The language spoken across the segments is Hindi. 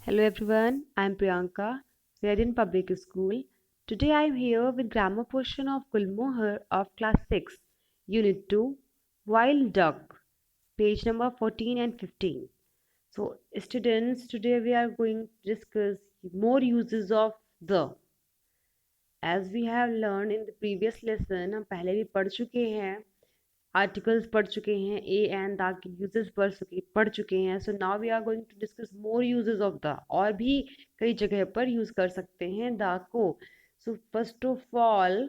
Hello everyone, I am Priyanka, Radiant Public School. Today I am here with grammar portion of Gulmohar of class 6, unit 2, Wild Duck, page number 14 and 15. So students, today we are going to discuss more uses of the. As we have learned in the previous lesson, हम पहले भी पढ़ चुके हैं, आर्टिकल्स पढ़ चुके हैं, ए एंड द के यूजेस पढ़ चुके हैं. So now we are going to discuss more uses of the. और भी कई जगह पर यूज कर सकते हैं द को. So first of all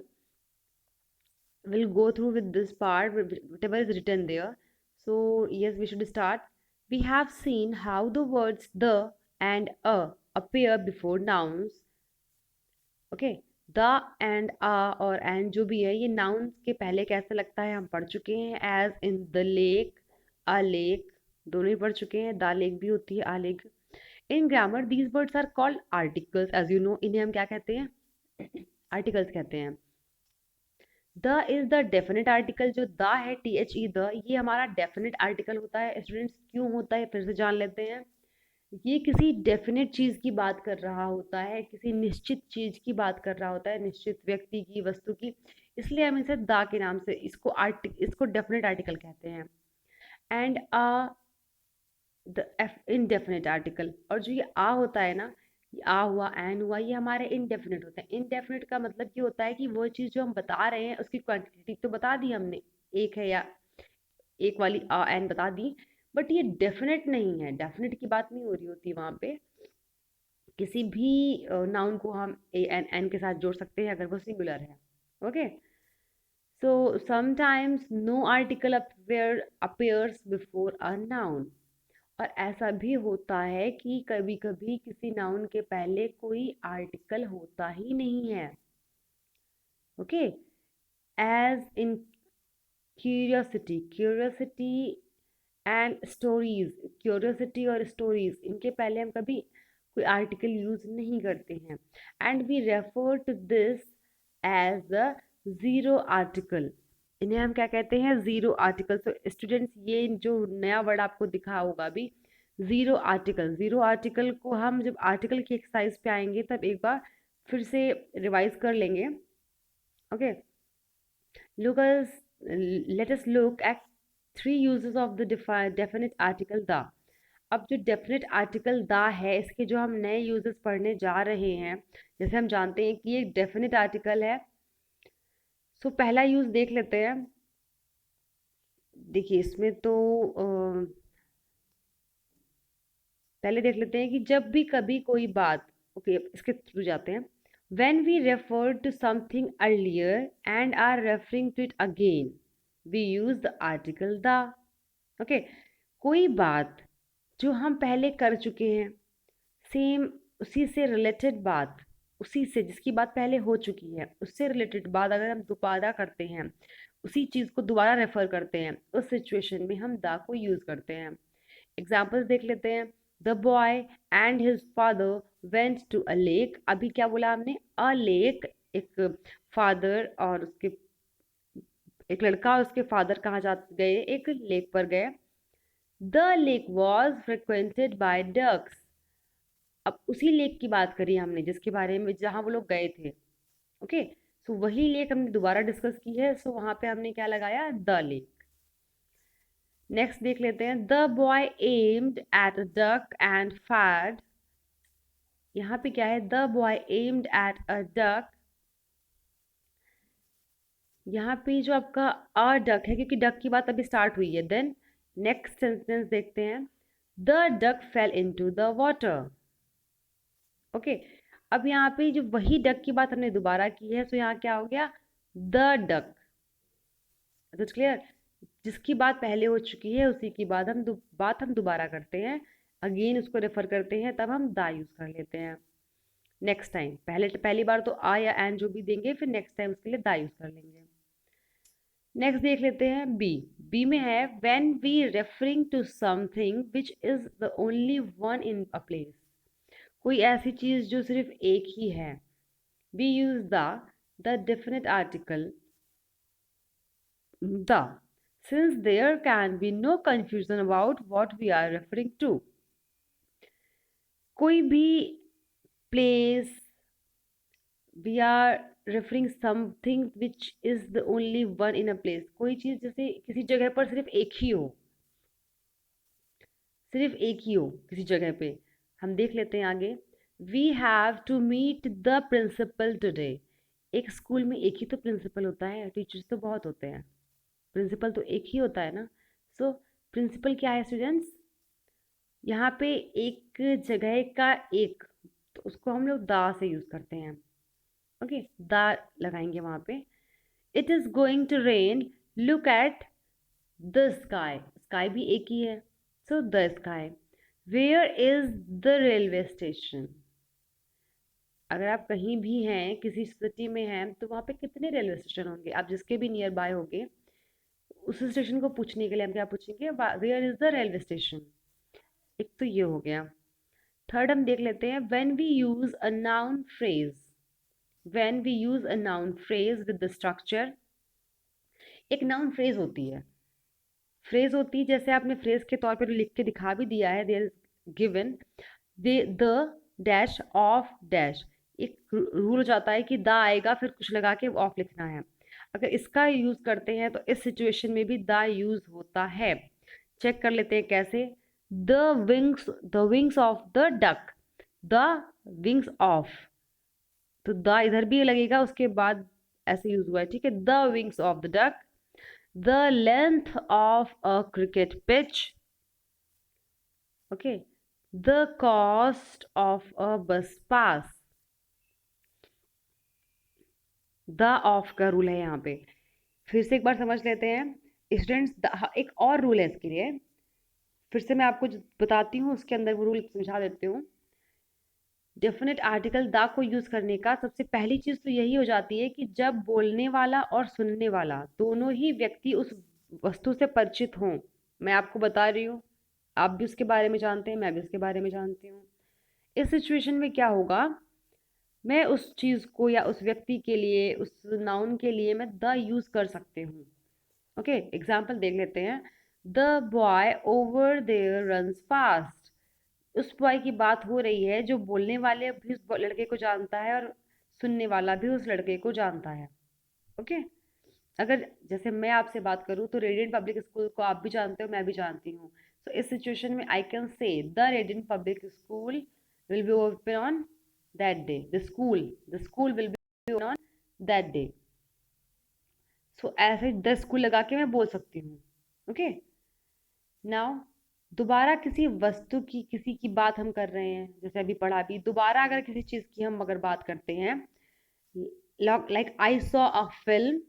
we'll go through with this part, whatever is written there. So yes, we should start. We have seen how the words the and a appear before nouns. Okay. The an a और एंड जो भी है ये नाउन्स के पहले कैसे लगता है हम पढ़ चुके हैं. As in the lake, a lake, दोनों ही पढ़ चुके हैं. द लेक भी होती है, a lake. In grammar these words are called articles. As you know, इन्हें हम क्या कहते हैं? आर्टिकल्स कहते हैं. The is the definite article. जो द है, टी एच ई द, ये हमारा डेफिनेट आर्टिकल होता है. स्टूडेंट्स, क्यों होता है फिर से जान लेते हैं. ये किसी डेफिनेट चीज की बात कर रहा होता है, किसी निश्चित चीज की बात कर रहा होता है, निश्चित व्यक्ति की, वस्तु की. इसलिए हम इसे दा के नाम से इसको डेफिनेट आर्टिकल कहते हैं. And the indefinite article. और जो ये आ होता है ना, ये आ हुआ, एन हुआ, ये हमारे इनडेफिनेट होते हैं. इनडेफिनेट का मतलब ये होता है कि वो चीज जो हम बता रहे हैं उसकी क्वांटिटी तो बता दी हमने, एक है या एक वाली आ एन बता दी, बट ये डेफिनेट नहीं है. डेफिनेट की बात नहीं हो रही होती वहां पे. किसी भी नाउन को हम ए एन एन के साथ जोड़ सकते हैं अगर वो सिंगुलर है. Okay. So sometimes no article appears before a noun. और ऐसा भी होता है कि कभी कभी किसी नाउन के पहले कोई आर्टिकल होता ही नहीं है. Okay. As in curiosity and stories. Curiosity और स्टोरीज, इनके पहले हम कभी कोई आर्टिकल यूज नहीं करते हैं. And we refer to this as a zero article. इन्हें हम क्या कहते हैं? Zero article. तो स्टूडेंट्स, ये जो नया वर्ड आपको दिखा होगा अभी, जीरो आर्टिकल. जीरो आर्टिकल को हम जब आर्टिकल की एक्सरसाइज पे आएंगे तब एक बार फिर से रिवाइज कर लेंगे. Okay. Look us, let us look at three uses of the definite article the. अब जो डेफिनेट आर्टिकल द है, इसके जो हम नए यूजेस पढ़ने जा रहे हैं, जैसे हम जानते हैं कि ये डेफिनेट आर्टिकल है. सो पहला यूज देख लेते हैं. देखिए इसमें तो पहले देख लेते हैं कि जब भी कभी कोई बात. ओके, इसके थ्रू जाते हैं. When we refer to something earlier and are referring to it again, we use the article the. Okay. कोई बात जो हम पहले कर चुके हैं, सेम उसी से रिलेटेड बात, उसी से जिसकी बात पहले हो चुकी है, उससे रिलेटेड बात अगर हम दोबारा करते हैं, उसी चीज को दोबारा रेफर करते हैं, उस सिचुएशन में हम दा को यूज करते हैं. एग्जाम्पल्स देख लेते हैं. The boy and his father went to a lake. अभी क्या बोला हमने? अ लेक. एक फादर और उसके, एक लड़का और उसके फादर कहाँ जा गए? एक लेक पर गए. The lake was frequented by ducks. अब उसी लेक की बात करी हमने जिसके बारे में, जहाँ वो लोग गए थे. ओके. सो वही लेक हमने दोबारा डिस्कस की है. सो वहां पे हमने क्या लगाया? The lake. नेक्स्ट देख लेते हैं. The boy aimed at a duck and fired. यहाँ पे क्या है? The boy aimed at a duck. यहाँ पे जो आपका अ डक है, क्योंकि डक की बात अभी स्टार्ट हुई है. देन नेक्स्ट सेंटेंस देखते हैं. The duck fail into the water. Okay. अब यहाँ पे जो वही डक की बात हमने दोबारा की है, सो यहाँ क्या हो गया? The duck. तो क्लियर? जिसकी बात पहले हो चुकी है उसी की बात हम दोबारा करते हैं, अगेन उसको रेफर करते हैं, तब हम दा यूज कर लेते हैं. नेक्स्ट टाइम पहली बार तो आ या एन जो भी देंगे, फिर नेक्स्ट टाइम उसके लिए दा यूज कर लेंगे. नेक्स्ट देख लेते हैं. बी. बी में है when we referring to something which is the only one in a place. कोई ऐसी चीज जो सिर्फ एक ही है. We use the definite article the, since there can be no confusion about what we are referring to. कोई भी place, we are referring something which is the only one in a place. कोई चीज जैसे किसी जगह पर सिर्फ एक ही हो, सिर्फ एक ही हो किसी जगह पे। हम देख लेते हैं आगे। We have to meet the principal today. एक स्कूल में एक ही तो प्रिंसिपल होता है, टीचर्स तो बहुत होते हैं, प्रिंसिपल तो एक ही होता है ना। सो प्रिंसिपल क्या है स्टूडेंट्स, यहाँ पे एक जगह का एक, तो उसको हम लोग द से यूज करते हैं। ओके, द लगाएंगे वहां पे। It is going to rain, look at the sky. Sky भी एक ही है, so the sky. Where is the railway station. अगर आप कहीं भी हैं, किसी सिटी में हैं, तो वहाँ पे कितने रेलवे स्टेशन होंगे, आप जिसके भी नियर बाय होंगे, उस स्टेशन को पूछने के लिए हम क्या पूछेंगे, where is the railway station. एक तो ये हो गया। थर्ड हम देख लेते हैं, when we use a noun phrase. When we use a noun phrase with the structure. एक नाउन फ्रेज होती है, फ्रेज होती है, जैसे आपने फ्रेज के तौर पर लिख के दिखा भी दिया है, there is given the dash of dash. एक रूल हो जाता है कि द आएगा फिर कुछ लगा के ऑफ लिखना है। अगर इसका यूज करते हैं तो इस सिचुएशन में भी द यूज होता है। चेक कर लेते हैं कैसे। The wings of the duck. The wings of, तो द इधर भी लगेगा, उसके बाद ऐसे यूज हुआ है, ठीक है। The wings of the duck. The length of a cricket pitch. Okay, the cost of a बस पास। द ऑफ का रूल है यहाँ पे, फिर से एक बार समझ लेते हैं स्टूडेंट्स। एक और रूल है इसके लिए, फिर से मैं आपको बताती हूँ, उसके अंदर वो रूल समझा देती हूँ। डेफिनेट आर्टिकल द को यूज करने का सबसे पहली चीज तो यही हो जाती है कि जब बोलने वाला और सुनने वाला दोनों ही व्यक्ति उस वस्तु से परिचित हों। मैं आपको बता रही हूँ, आप भी उसके बारे में जानते हैं, मैं भी उसके बारे में जानती हूँ। इस सिचुएशन में क्या होगा, मैं उस चीज को या उस व्यक्ति के लिए, उस नाउन के लिए मैं द यूज कर सकती हूँ। ओके, एग्जाम्पल देख लेते हैं। The boy over there runs fast. उस बॉय की बात हो रही है जो बोलने वाले भी उस लड़के को जानता है और सुनने वाला भी उस लड़के को जानता है। ओके, अगर जैसे मैं आपसे बात करूं तो रेडियंट पब्लिक स्कूल को आप भी जानते हो, मैं भी जानती हूँ। सो इस सिचुएशन में I can say the radiant public school will be open on that day. The school will be open on that day. So ऐसे द स्कूल लगा के मैं बोल सकती हूँ। ओके, नाउ दोबारा किसी वस्तु की, किसी की बात हम कर रहे हैं, जैसे अभी पढ़ा भी, दोबारा अगर किसी चीज की हम अगर बात करते हैं, like I saw a film,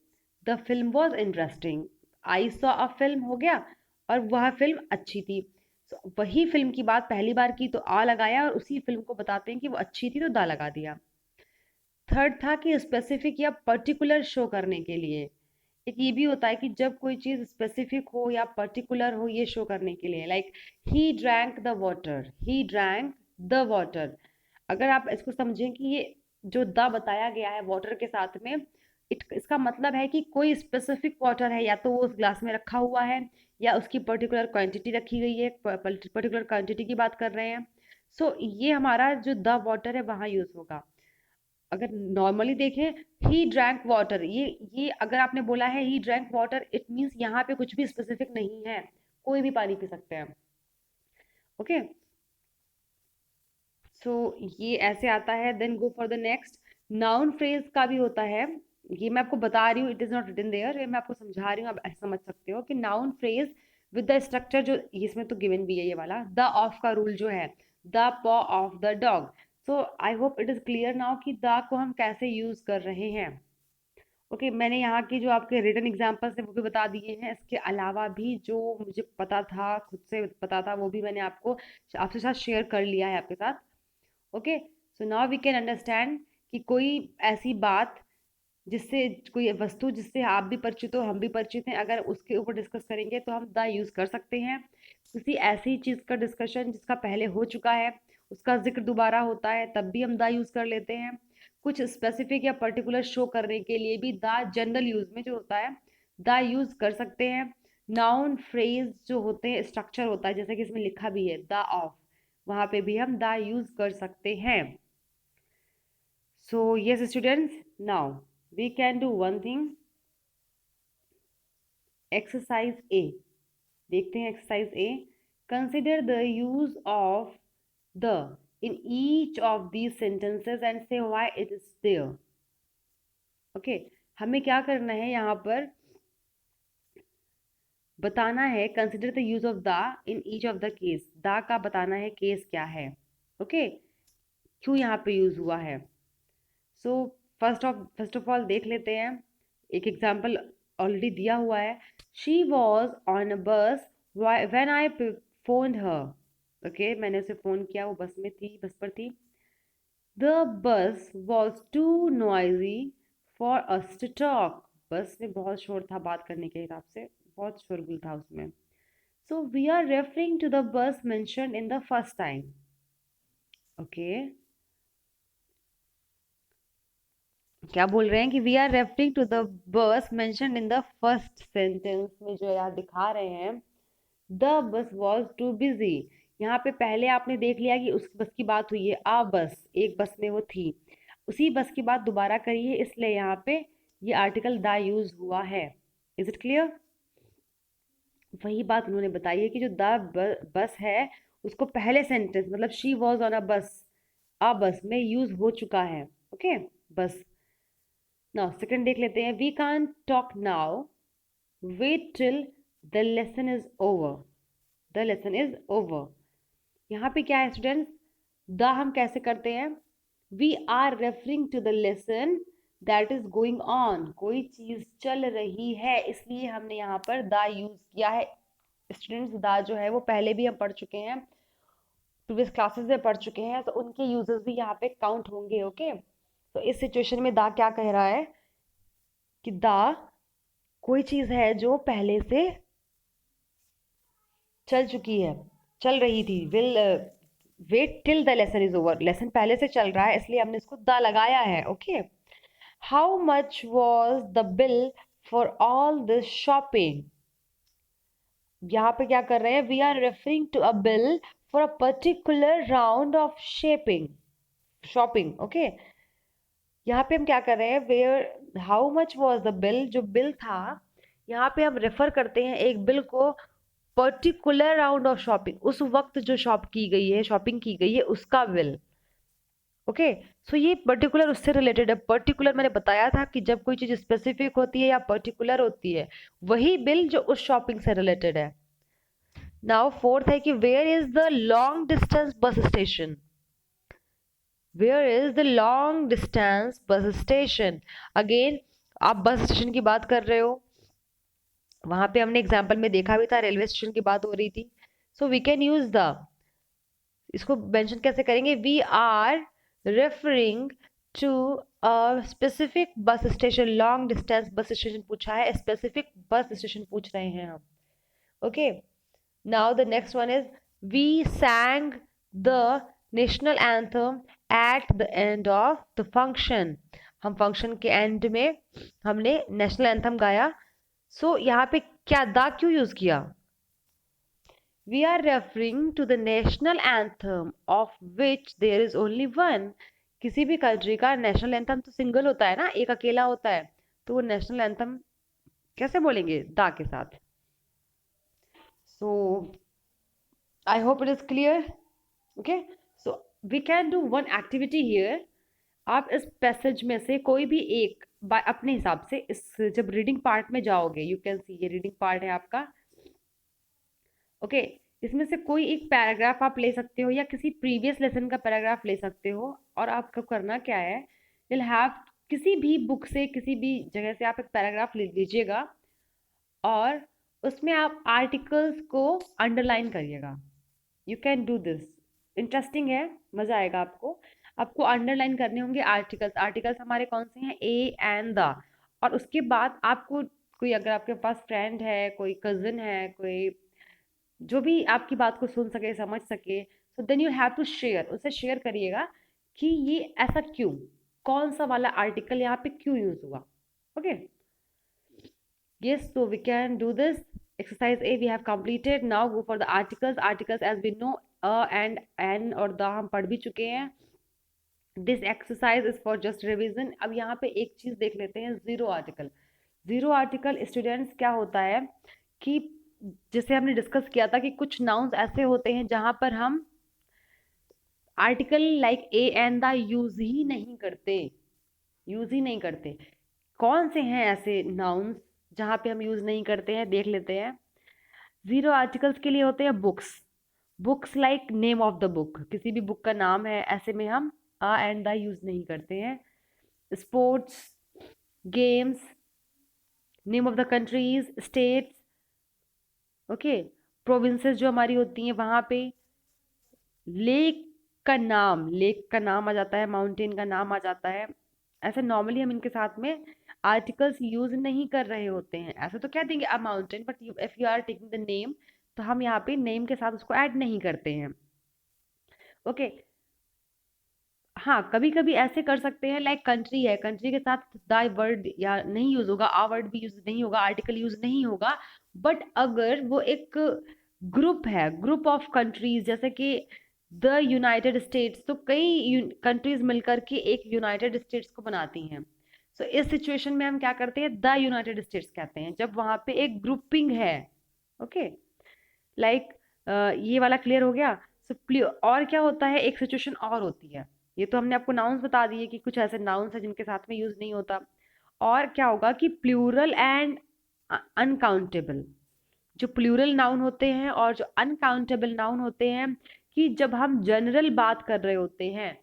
the film was interesting. I saw a film हो गया और वह फिल्म अच्छी थी। वही फिल्म की बात पहली बार की तो आ लगाया, और उसी फिल्म को बताते हैं कि वो अच्छी थी तो दा लगा दिया। थर्ड था कि स्पेसिफिक या पर्टिकुलर शो करने के लिए। एक ये भी होता है कि जब कोई चीज स्पेसिफिक हो या पर्टिकुलर हो, ये शो करने के लिए, like he drank the water, he drank the water. अगर आप इसको समझें कि ये जो द बताया गया है वाटर के साथ में, इसका मतलब है कि कोई स्पेसिफिक वाटर है, या तो वो उस ग्लास में रखा हुआ है या उसकी पर्टिकुलर क्वांटिटी रखी गई है, पर्टिकुलर क्वांटिटी की बात कर रहे हैं। सो ये हमारा जो द वाटर है वहां यूज होगा। अगर नॉर्मली देखें, ही ड्रैंक वाटर, ये अगर आपने बोला है he drank water, it means यहाँ पे कुछ भी स्पेसिफिक नहीं है, कोई भी पानी पी सकते हैं। ओके, सो ये ऐसे आता है। Then go for the next. Noun phrase का भी होता है, ये मैं आपको बता रही हूँ, it is not written there, ये मैं आपको समझा रही हूँ, आप ऐसे समझ सकते हो कि noun phrase with the structure, जो इसमें तो गिवन भी है ये वाला द ऑफ का रूल जो है, द पॉ of the dog. So I hope it is clear now कि द को हम कैसे यूज कर रहे हैं। ओके, मैंने यहाँ की जो आपके रिटन एग्जाम्पल्स है वो भी बता दिए हैं, इसके अलावा भी जो मुझे पता था, खुद से पता था, वो भी मैंने आपको आपके साथ शेयर कर लिया है आपके साथ। Okay, so now we can understand कि कोई ऐसी बात जिससे, कोई वस्तु जिससे आप भी परिचित हो, हम भी परिचित हैं, अगर उसके ऊपर डिस्कस करेंगे तो हम द यूज़ कर सकते हैं। किसी ऐसी चीज़ का डिस्कशन जिसका पहले हो चुका है, उसका जिक्र दोबारा होता है, तब भी हम द यूज़ कर लेते हैं। कुछ स्पेसिफिक या पर्टिकुलर शो करने के लिए भी द जनरल यूज में जो होता है द यूज कर सकते हैं। नाउन फ्रेज जो होते हैं, स्ट्रक्चर होता है, जैसे कि इसमें लिखा भी है द ऑफ, वहां पे भी हम द यूज कर सकते हैं. So yes students, now we can do one thing. Exercise A देखते हैं. Exercise A, consider the use of the in each of these sentences and say why it is there. Okay, हमें क्या करना है यहाँ पर, बताना है consider the use of the in each of the case. The का बताना है केस क्या है. ओके, क्यों यहाँ पे यूज हुआ है. सो फर्स्ट ऑफ ऑल देख लेते हैं. एक एग्जाम्पल ऑलरेडी दिया हुआ है. शी वॉज ऑन अ बस when I found her. Okay, मैंने उसे फोन किया, वो बस में थी, बस पर थी. The bus was too noisy for us to talk. बस में बहुत शोर था बात करने के हिसाब से, बहुत शोरगुल था उसमें. So we are referring to the bus mentioned in the first time. Okay. क्या बोल रहे हैं कि we are referring to the bus mentioned in the first sentence में जो यहाँ दिखा रहे हैं. The bus was too busy. यहाँ पे पहले आपने देख लिया कि उस बस की बात हुई है. आ बस, एक बस में वो थी, उसी बस की बात दोबारा करी है, इसलिए यहाँ पे ये आर्टिकल द यूज हुआ है. Is it clear. वही बात उन्होंने बताई है कि जो द बस है उसको पहले सेंटेंस मतलब शी वॉज ऑन अ बस, आ बस में यूज हो चुका है. ओके, बस. नाउ सेकंड देख लेते हैं. We can't talk now, wait till the lesson is over. The lesson is over. यहाँ पे क्या है स्टूडेंट्स, द हम कैसे करते हैं. We are referring to the lesson that is going on. कोई चीज चल रही है, इसलिए हमने यहाँ पर द यूज किया है. स्टूडेंट्स, द जो है वो पहले भी हम पढ़ चुके हैं, प्रीवियस क्लासेस में पढ़ चुके हैं, तो उनके यूजेस भी यहाँ पे काउंट होंगे. ओके, तो इस सिचुएशन में द क्या कह रहा है कि द कोई चीज है जो पहले से चल चुकी है, चल रही थी. Will wait till the lesson is over. Lesson पहले से चल रहा है, इसलिए हमने इसको द लगाया है. Okay, how much was the bill for all this shopping. यहाँ पे क्या कर रहे हैं, we are referring to a bill for a particular round of shopping. Okay, यहाँ पे हम क्या कर रहे हैं, where how much was the bill, जो बिल था, यहाँ पे हम रेफर करते हैं एक बिल को पर्टिकुलर राउंड ऑफ शॉपिंग, उस वक्त जो शॉपिंग की गई है उसका बिल. ओके, सो ये पर्टिकुलर उससे रिलेटेड है. पर्टिकुलर मैंने बताया था कि जब कोई चीज स्पेसिफिक होती है या पर्टिकुलर होती है, वही बिल जो उस शॉपिंग से रिलेटेड है. नाउ फोर्थ है कि where is the long distance bus station. Where is the long distance bus station. Again आप बस स्टेशन की बात कर रहे हो, वहां पे हमने एग्जाम्पल में देखा भी था, रेलवे स्टेशन की बात हो रही थी. So we can use the, इसको मेंशन कैसे करेंगे, we are referring to a specific bus station. Long distance bus station पूछा है, स्पेसिफिक बस स्टेशन पूछ रहे हैं हम. Okay, now the next one is we sang the national anthem at the end of the function. हम फंक्शन के एंड में हमने नेशनल एंथम गाया. सो यहाँ पे क्या द क्यों यूज किया. We are referring to the national anthem of which there is only one. किसी भी कंट्री का नेशनल एंथम तो सिंगल होता है ना, एक अकेला होता है, तो वो नेशनल एंथम कैसे बोलेंगे द के साथ. So I hope it is clear. Okay, so we can do one activity here. आप इस पैसेज में से कोई भी एक अपने हिसाब से, इस जब रीडिंग पार्ट में जाओगे, यू कैन सी ये रीडिंग पार्ट है आपका. ओके, इसमें से कोई एक पैराग्राफ आप ले सकते हो या किसी प्रीवियस लेसन का पैराग्राफ ले सकते हो. और आपको करना क्या है, विल हैव किसी भी बुक से, किसी भी जगह से आप एक पैराग्राफ ले लीजिएगा और उसमें आप आर्टिकल्स को अंडरलाइन करिएगा. You can do this. Interesting है, मजा आएगा आपको. आपको अंडरलाइन करने होंगे आर्टिकल्स. आर्टिकल्स हमारे कौन से हैं, ए एंड द. और उसके बाद आपको कोई, अगर आपके पास फ्रेंड है, कोई कजिन है, कोई जो भी आपकी बात को सुन सके, समझ सके, so then you have to share. उससे शेयर करिएगा कि ये ऐसा क्यों, कौन सा वाला आर्टिकल यहाँ पे क्यों यूज हुआ. Okay, yes, so we can do this. Exercise A we have completed. Now go for the articles. Articles, as we know, a and an और द हम पढ़ भी चुके हैं। This exercise is for just revision. अब यहाँ पे एक चीज देख लेते हैं, zero article. Zero article students क्या होता है कि जैसे हमने डिस्कस किया था कि कुछ नाउन्स ऐसे होते हैं जहां पर हम article like a and the use ही नहीं करते। कौन से हैं ऐसे नाउन्स जहां पे हम यूज नहीं करते हैं, देख लेते हैं। जीरो आर्टिकल्स के लिए होते हैं books. Books like name of the book, किसी भी बुक का नाम है, ऐसे में हम आ एंड द यूज नहीं करते हैं। Sports, games, name of the countries, states, okay, provinces जो हमारी होती हैं वहां पे। लेक का नाम आ जाता है, माउंटेन का नाम आ जाता है। ऐसे नॉर्मली हम इनके साथ में आर्टिकल्स यूज नहीं कर रहे होते हैं। ऐसे तो कह देंगे a mountain, but if you are taking the name, तो हम यहाँ पे नेम के साथ उसको ऐड नहीं करते हैं। ओके, हाँ, कभी कभी ऐसे कर सकते हैं, लाइक कंट्री है, कंट्री के साथ द वर्ड या नहीं यूज होगा, आ वर्ड भी यूज नहीं होगा, आर्टिकल यूज नहीं होगा। बट अगर वो एक ग्रुप है, ग्रुप ऑफ कंट्रीज, जैसे कि द यूनाइटेड स्टेट्स, तो कई कंट्रीज मिलकर के एक यूनाइटेड स्टेट्स को बनाती हैं। सो इस सिचुएशन में हम क्या करते हैं, द यूनाइटेड स्टेट्स कहते हैं, जब वहां पे एक ग्रुपिंग है। ओके, लाइक ये वाला क्लियर हो गया। सो और क्या होता है, एक सिचुएशन और होती है। ये तो हमने आपको नाउन्स बता दिए कि कुछ ऐसे नाउन्स हैं जिनके साथ में यूज नहीं होता। और क्या होगा कि प्लूरल एंड अनकाउंटेबल। जो प्लूरल नाउन होते हैं और जो अनकाउंटेबल नाउन होते हैं, कि जब हम जनरल बात कर रहे होते हैं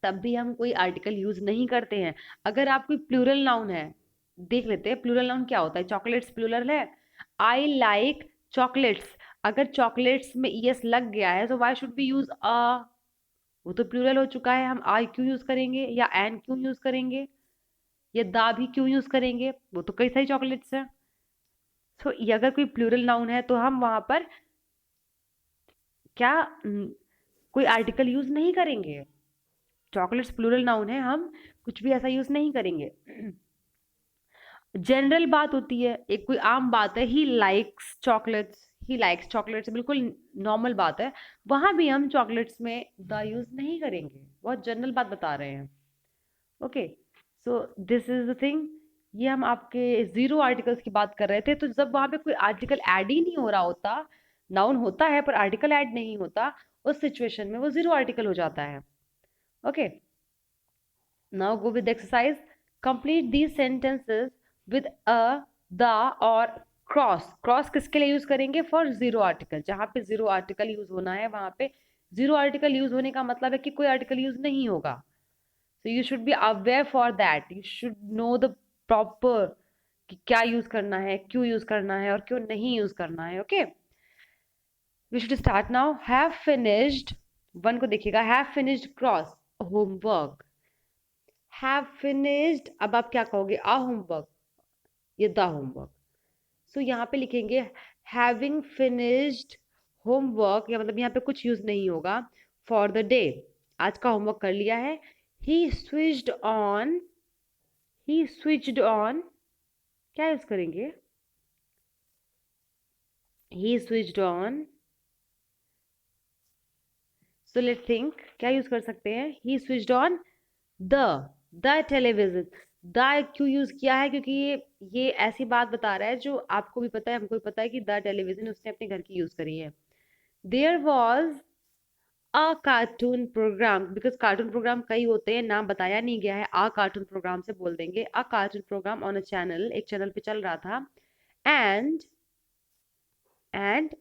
तब भी हम कोई आर्टिकल यूज नहीं करते हैं। अगर आप कोई प्लूरल नाउन है, देख लेते हैं प्लूरल नाउन क्या होता है। चॉकलेट्स प्लूरल है, आई लाइक चॉकलेट्स। अगर चॉकलेट्स में ईएस लग गया है तो why should be use a, वो तो प्लूरल हो चुका है, हम आई क्यों यूज करेंगे या एन क्यों यूज करेंगे या दा भी क्यों यूज करेंगे, वो तो कई सारी चॉकलेट्स हैं। सो ये अगर कोई प्लूरल नाउन है तो हम वहां पर क्या कोई आर्टिकल यूज नहीं करेंगे। चॉकलेट्स प्लूरल नाउन है, हम कुछ भी ऐसा यूज नहीं करेंगे। जनरल बात होती है, एक कोई आम बात है, ही लाइक्स चॉकलेट्स, बिल्कुल नॉर्मल बात है, वहां भी हम चॉकलेट्स में द यूज नहीं करेंगे, बहुत जनरल बात बता रहे हैं। Okay, so this is the thing. ये हम आपके जीरो आर्टिकल्स की बात कर रहे थे। तो जब वहां पे कोई आर्टिकल ऐड ही नहीं हो रहा होता, नाउन होता है पर आर्टिकल ऐड नहीं होता, उस सिचुएशन में वो जीरो आर्टिकल हो जाता है। Okay, now go with exercise. Complete these sentences with a, the और क्रॉस। क्रॉस किसके लिए यूज करेंगे, फॉर जीरो आर्टिकल। जहां पे जीरो आर्टिकल यूज होना है वहां पे जीरो आर्टिकल यूज होने का मतलब है कि कोई आर्टिकल यूज नहीं होगा। So you should be aware for that, you should know the proper कि क्या यूज करना है, क्यों यूज करना है और क्यों नहीं यूज करना है। Okay, we should start now. Have finished, one को देखिएगा, have finished cross homework. Have finished, अब आप क्या कहोगे, आ होमवर्क या द होमवर्क। सो यहाँ पे लिखेंगे हैविंग फिनिश्ड होमवर्क, या मतलब यहाँ पे कुछ यूज नहीं होगा। फॉर द डे, आज का होमवर्क कर लिया है। He switched on, he switched on, क्या यूज करेंगे, he switched on. So let think, क्या यूज कर सकते हैं, he switched on the television. The क्यों यूज किया है, क्योंकि ये ऐसी बात बता रहा है जो आपको भी पता है, हमको भी पता है कि द टेलीविजन उसने अपने घर की यूज करी है। There was a cartoon programme, because cartoon programme कई होते हैं, नाम बताया नहीं गया है, आ कार्टून प्रोग्राम से बोल देंगे। A cartoon program on a channel, एक चैनल पे चल रहा था। And and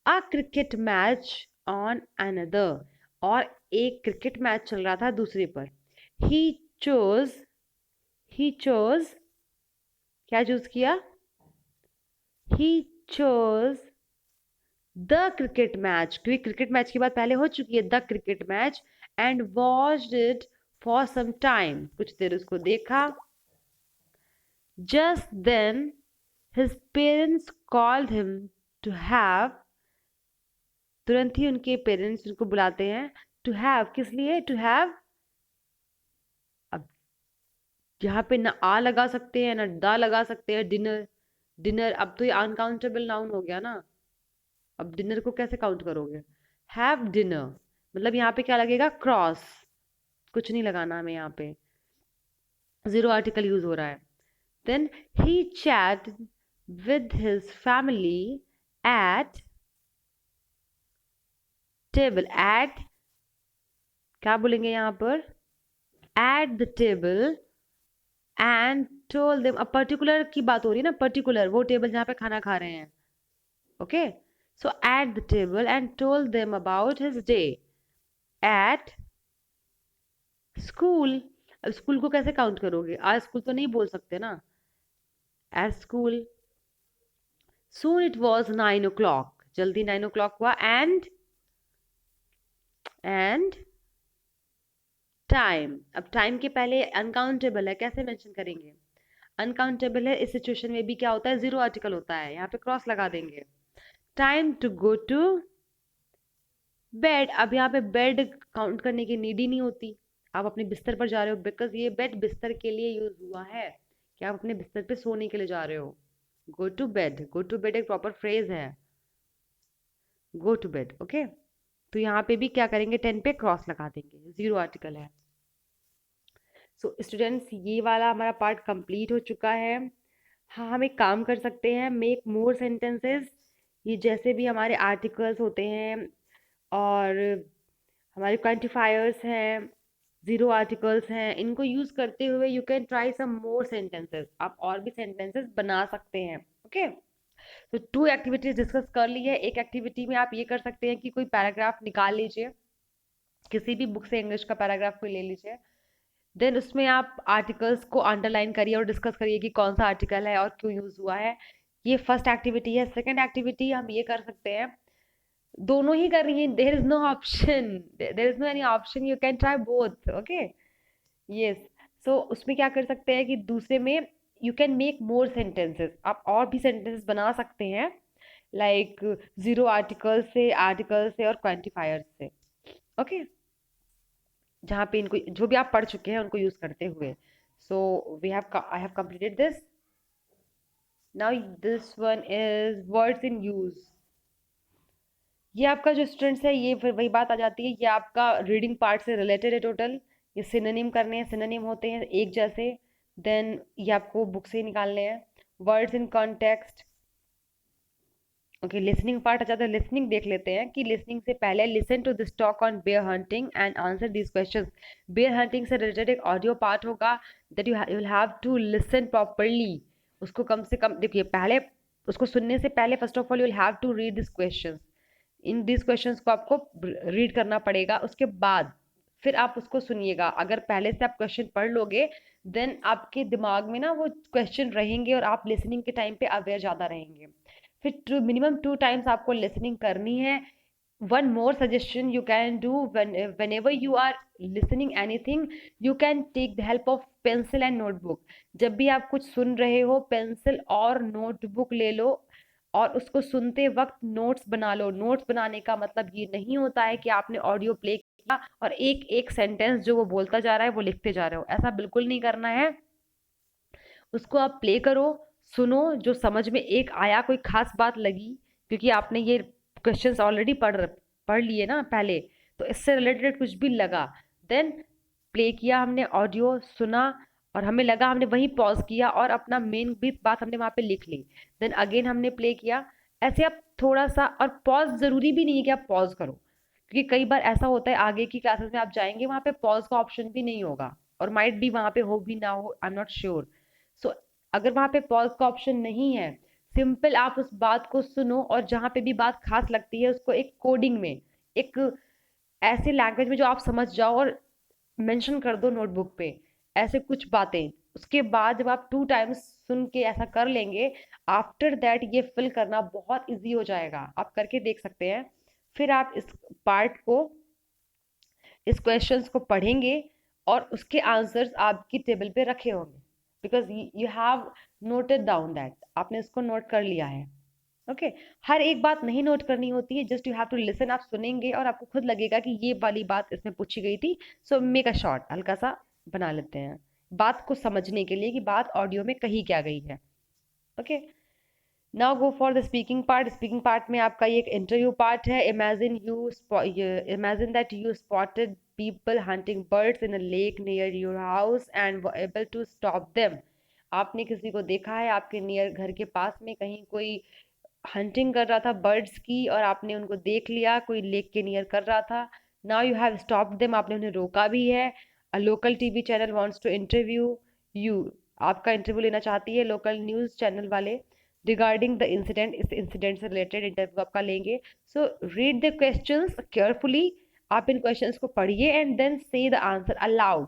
a cricket match on another, और एक क्रिकेट मैच चल रहा था दूसरे पर। ही चोज, ही चोज, क्या चूज किया, he chose the cricket match, क्योंकि क्रिकेट मैच की बात पहले हो चुकी है, the cricket match. And watched it for some time, कुछ देर उसको देखा। Just then his parents called him to have, तुरंत ही उनके पेरेंट्स उनको बुलाते हैं टू हैव, किस लिए, टू हैव। अब यहाँ पे ना आ लगा सकते हैं ना द लगा सकते हैं, डिनर, डिनर, अब तो ये अनकाउंटेबल नाउन हो गया ना, अब डिनर को कैसे काउंट करोगे। हैव डिनर, मतलब यहाँ पे क्या लगेगा, क्रॉस, कुछ नहीं लगाना हमें यहाँ पे, जीरो आर्टिकल यूज हो रहा है। Then he chat with his family at table, at क्या बोलेंगे यहाँ पर, at the table and told them, अब पर्टिकुलर की बात हो रही है ना, पर्टिकुलर वो टेबल जहाँ पे खाना खा रहे हैं। Okay, so eight the table and told them about his day at school. अब स्कूल को कैसे काउंट करोगे, आज स्कूल तो नहीं बोल सकते ना, at school. Soon it was 9 o'clock, जल्दी 9 o'clock हुआ, एंड टाइम, अब टाइम के पहले अनकाउंटेबल है, कैसे मेंशन करेंगे, अनकाउंटेबल है, इस सिचुएशन में भी क्या होता है, जीरो आर्टिकल होता है, यहाँ पे क्रॉस लगा देंगे। Time to go to bed, अब यहाँ पे बेड काउंट करने की नीड ही नहीं होती, आप अपने बिस्तर पर जा रहे हो, बिकॉज ये बेड बिस्तर के लिए यूज हुआ है कि आप अपने बिस्तर पे सोने के लिए जा रहे हो। Go to bed, go to bed एक प्रॉपर फ्रेज है, गो टू बेड। ओके, तो यहाँ पे भी क्या करेंगे, 10 पे क्रॉस लगा देंगे, जीरो आर्टिकल है। सो स्टूडेंट्स, ये वाला हमारा पार्ट कंप्लीट हो चुका है। हाँ, हम एक काम कर सकते हैं, मेक मोर सेंटेंसेस, ये जैसे भी हमारे आर्टिकल्स होते हैं और हमारे क्वांटिफायर्स हैं, जीरो आर्टिकल्स हैं, इनको यूज करते हुए you can try some more sentences, आप और भी सेंटेंसेस बना सकते हैं। ओके, तो 2 एक्टिविटीज डिस्कस कर ली है। एक एक्टिविटी में आप ये कर सकते हैं कि कोई पैराग्राफ निकाल लीजिए, किसी भी बुक से इंग्लिश का पैराग्राफ कोई ले लीजिए, देन उसमें आप आर्टिकल्स को अंडरलाइन करिए और डिस्कस करिए कि कौन सा आर्टिकल है और क्यों यूज हुआ है। ये फर्स्ट एक्टिविटी है। सेकंड एक्टिविटी हम ये कर सकते हैं, दोनों ही कर रही है, there is no option, there is no any option, you can try both. Okay, yes, so उसमें क्या कर सकते हैं कि दूसरे में you can make more sentences, आप और भी सेंटेंसेस बना सकते हैं, लाइक जीरो आर्टिकल से और क्वांटिफायर से। ओके, जहाँ पे इनको जो भी आप पढ़ चुके हैं उनको यूज करते हुए। So we have I have completed this. Now this one is words in use. ये आपका जो स्टूडेंट्स है, ये फिर वही बात आ जाती है, ये आपका रीडिंग पार्ट से रिलेटेड है टोटल। ये सिनोनिम करने हैं, सिनोनिम होते हैं एक जैसे, देन ये आपको बुक से निकालने हैं। Words in context. Okay, listening part आ जाता है, लिसनिंग देख लेते हैं कि लिसनिंग से पहले listen to this talk on bear hunting and answer this questions. Bear hunting से रिलेटेड एक ऑडियो पार्ट होगा that you will have to listen properly, उसको कम से कम देखिए, पहले उसको सुनने से पहले first of all you will have to read this questions, in this questions को आपको रीड करना पड़ेगा, उसके बाद फिर आप उसको सुनिएगा। अगर पहले से आप क्वेश्चन पढ़ लोगे देन आपके दिमाग में ना वो क्वेश्चन रहेंगे और आप लिसनिंग के टाइम पे अवेयर ज़्यादा रहेंगे। फिर मिनिमम 2 times आपको लिसनिंग करनी है। One more suggestion you can do, whenever you are listening anything, you can take the help of pencil and notebook। जब भी आप कुछ सुन रहे हो, पेंसिल और नोटबुक ले लो और उसको सुनते वक्त नोट्स बना लो। नोट्स बनाने का मतलब ये नहीं होता है कि आपने ऑडियो प्ले किया और एक एक सेंटेंस जो वो बोलता जा रहा है वो लिखते जा रहे हो, ऐसा बिल्कुल नहीं करना है। उसको आप प्ले करो, सुनो, जो समझ में एक आया, कोई खास बात लगी, क्योंकि आपने ये क्वेश्चंस ऑलरेडी पढ़ लिए ना पहले, तो इससे रिलेटेड कुछ भी लगा, देन प्ले किया हमने, ऑडियो सुना और हमें लगा, हमने वहीं पॉज किया और अपना मेन भी बात हमने वहाँ पे लिख ली, देन अगेन हमने प्ले किया। ऐसे आप थोड़ा सा, और पॉज ज़रूरी भी नहीं है कि आप पॉज करो, क्योंकि कई बार ऐसा होता है आगे की क्लासेस में आप जाएंगे वहाँ पे पॉज का ऑप्शन भी नहीं होगा, और माइट भी वहाँ पे हो भी ना हो, आई एम नॉट श्योर। सो अगर वहाँ पे पॉज का ऑप्शन नहीं है, सिंपल आप उस बात को सुनो और जहाँ पे भी बात खास लगती है उसको एक कोडिंग में, एक ऐसे लैंग्वेज में जो आप समझ जाओ और मेंशन कर दो नोटबुक पे, ऐसे कुछ बातें। उसके बाद जब आप 2 times सुन के ऐसा कर लेंगे, आफ्टर दैट ये फिल करना बहुत इजी हो जाएगा, आप करके देख सकते हैं। फिर आप इस पार्ट को, इस क्वेश्चंस को पढ़ेंगे और उसके आंसर्स आपकी टेबल पे रखे होंगे, because you have noted down that, आपने इसको नोट कर लिया है। ओके, हर एक बात नहीं नोट करनी होती है, just you have to listen, आप सुनेंगे और आपको खुद लगेगा कि ये वाली बात इसमें पूछी गई थी, सो मेक अ शॉर्ट, हल्का सा बना लेते हैं बात को समझने के लिए कि बात ऑडियो में कही क्या गई है। Okay, now go for the speaking part. Speaking part में आपका ये एक इंटरव्यू पार्ट है। Imagine that you spotted people hunting birds in a lake near your house and were able to stop them। आपने किसी को देखा है आपके नियर घर के पास में कहीं कोई हंटिंग कर रहा था बर्ड्स की और आपने उनको देख लिया, कोई लेक के नियर कर रहा था। Now you have stopped them, आपने उन्हें रोका भी है। A local TV channel wants to interview you, आपका इंटरव्यू लेना चाहती है लोकल न्यूज़ चैनल वाले रिगार्डिंग द इंसिडेंट, इस इंसिडेंट से रिलेटेड इंटरव्यू आपका लेंगे। So read the questions carefully, आप इन क्वेश्चंस को पढ़िए and then say the answer aloud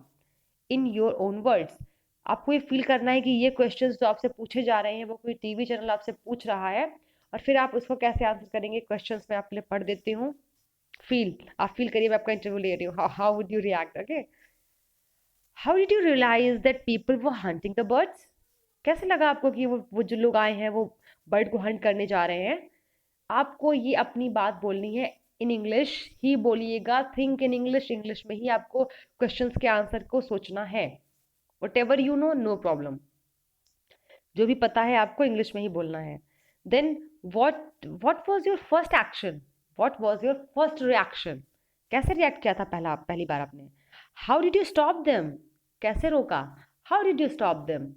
in your own words. आपको ये फील करना है कि ये क्वेश्चंस जो आपसे पूछे जा रहे हैं वो कोई टीवी चैनल आपसे पूछ रहा है और फिर आप उसको कैसे आंसर करेंगे। क्वेश्चंस मैं आपके लिए पढ़ देती हूँ, आप फील करिए मैं आपका इंटरव्यू ले रही हूँ। How would you react? Okay, how did you realise that people were hunting the birds? कैसे लगा आपको कि वो जो लोग आए हैं वो बर्ड को हंट करने जा रहे हैं? आपको ये अपनी बात बोलनी है, इन इंग्लिश ही बोलिएगा। थिंक इन इंग्लिश, इंग्लिश में ही आपको क्वेश्चंस के आंसर को सोचना है। What you know, no problem, जो भी पता है आपको इंग्लिश में ही बोलना है। Then what was your first action, what was your first reaction? कैसे रिएक्ट किया था पहली बार आपने? How did you stop them? कैसे रोका? How did you stop them?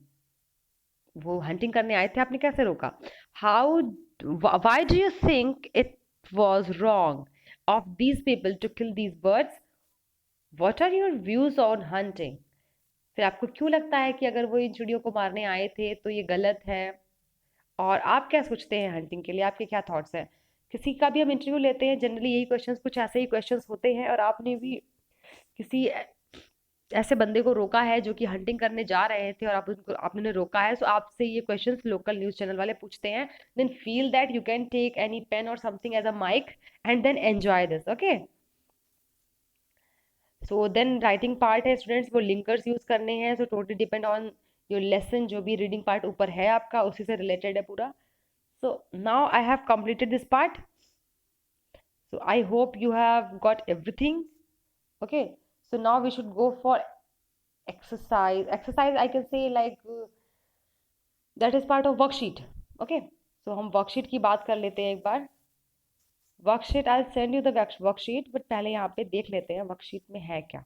वो हंटिंग करने आए थे, आपने कैसे रोका? How, why do you think it was wrong of these people to kill these birds? What are your views on hunting? फिर आपको क्यों लगता है कि अगर वो इन चिड़ियों को मारने आए थे तो ये गलत है? और आप क्या सोचते हैं हंटिंग के लिए, आपके क्या थॉट्स हैं? किसी का भी हम इंटरव्यू लेते हैं जनरली यही क्वेश्चंस, कुछ ऐसे ही क्वेश्चंस होते हैं। और आपने भी किसी ऐसे बंदे को रोका है जो कि हंटिंग करने जा रहे थे और आपने उन्हें रोका है। सो आपसे ये क्वेश्चंस लोकल न्यूज़ चैनल वाले पूछते हैं। Then feel that you can take any pen और something as a mic and then enjoy this. Okay, so then writing part है स्टूडेंट्स, वो लिंकर्स यूज करने हैं। So totally depend on your lesson, जो भी रीडिंग पार्ट ऊपर है आपका उसी से रिलेटेड है पूरा। So now I have completed this part, so I hope you have got everything। Okay, so now we should go for exercise I can say like that is part of worksheet। Okay, so हम worksheet की बात कर लेते हैं एक बार। Worksheet I send you the worksheet, but पहले यहाँ पे देख लेते हैं वर्कशीट में है क्या।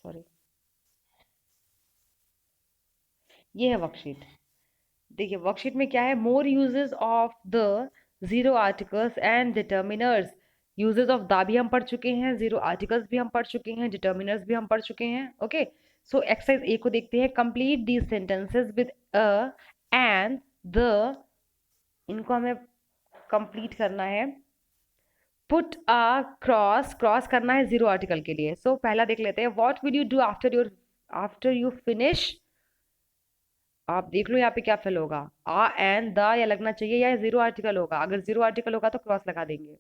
सॉरी, ये है वर्कशीट। देखिए वर्कशीट में क्या है, more uses of the zero articles and determiners. Uses of the भी हम पढ़ चुके हैं, जीरो आर्टिकल्स भी हम पढ़ चुके हैं, डिटर्मिनर्स भी हम पढ़ चुके हैं। ओके, सो एक्सरसाइज ए को देखते हैं। Complete these sentences with a and the, इनको हमें कंप्लीट करना है। पुट अ क्रॉस, क्रॉस करना है जीरो आर्टिकल के लिए। सो पहला देख लेते हैं, what will you do after you finish. आप देख लो यहाँ पे क्या फिल होगा, आ एंड द या लगना चाहिए या जीरो आर्टिकल होगा। अगर जीरो आर्टिकल होगा तो क्रॉस लगा देंगे।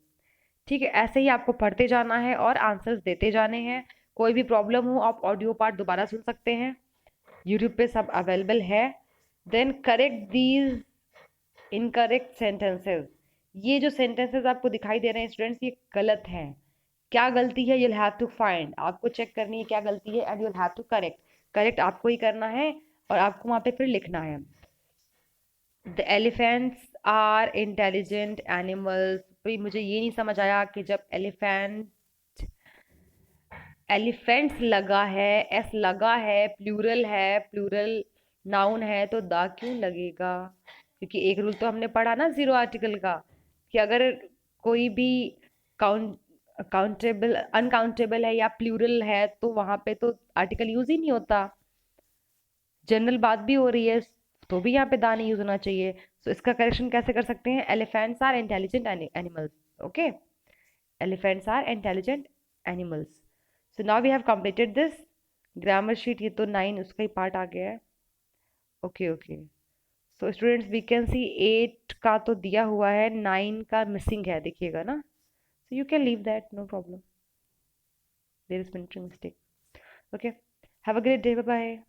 ठीक है, ऐसे ही आपको पढ़ते जाना है और आंसर्स देते जाने हैं। कोई भी प्रॉब्लम हो आप ऑडियो पार्ट दोबारा सुन सकते हैं, यूट्यूब पे सब अवेलेबल है। Then correct these incorrect sentences. ये जो सेंटेंसेस आपको दिखाई दे रहे हैं स्टूडेंट्स, ये गलत हैं। क्या गलती है, यूल हैव टू फाइंड, आपको चेक करनी है क्या गलती है and you'll have to correct. Correct आपको ही करना है और आपको वहाँ पे फिर लिखना है। The elephants are intelligent animals. भाई मुझे ये नहीं समझ आया कि जब एलिफेंट्स लगा है, एस लगा है, प्लूरल है, प्लूरल नाउन है, तो दा क्यों लगेगा? क्योंकि एक रूल तो हमने पढ़ा ना जीरो आर्टिकल का, कि अगर कोई भी काउंटेबल अनकाउंटेबल है या प्लूरल है तो वहां पे तो आर्टिकल यूज ही नहीं होता। जनरल बात भी हो रही है तो भी यहाँ पे दा नहीं यूज होना चाहिए। सो इसका करेक्शन कैसे कर सकते हैं, elephants are intelligent animals. Okay, elephants are intelligent animals. So now we have completed this grammar sheet. ये तो 9 उसका ही पार्ट आ गया है। Okay okay, so students we can see 8 का तो दिया हुआ है, 9 का मिसिंग है, देखिएगा ना। So you can leave that, no problem, there is mistake. Okay, have a great day, bye bye.